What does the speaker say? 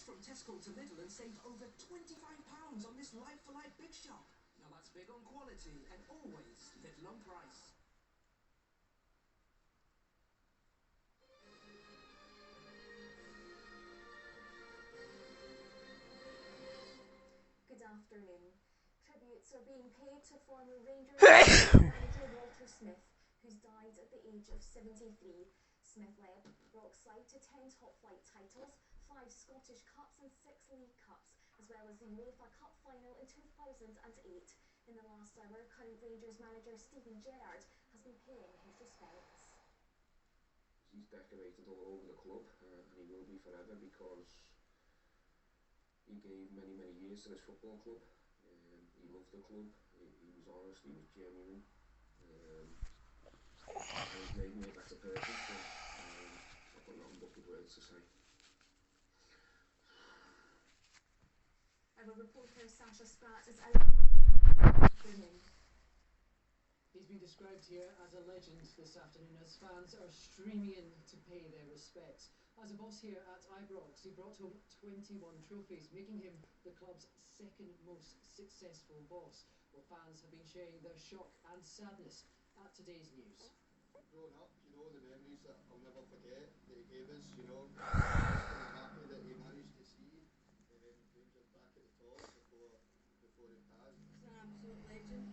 from Tesco to Lidl and save over £25 on this like-for-like Big Shop. Now that's big on quality and always Lidl on price. Good afternoon. Tributes are being paid to former Rangers manager Walter Smith, who's died at the age of 73. Smith led Brockside to 10 top-flight titles, 5 Scottish Cups and 6 League Cups, as well as the UEFA Cup final in 2008. In the last hour, current Rangers manager Steven Gerrard has been paying his respects. He's decorated all over the club, and he will be forever because he gave many years to this football club. He loved the club, he was honest, he was genuine, and he's made me a better person, so I've got nothing but good words to say. Our reporter Sasha Spratt is out. He's been described here as a legend this afternoon as fans are streaming in to pay their respects. As a boss here at Ibrox, he brought home 21 trophies, making him the club's second most successful boss. Well, fans have been sharing their shock and sadness at today's news. Growing up, the memories that I'll never forget that he gave us, I'm happy that he managed to see Rangers back at the top before he passed. He's an absolute legend.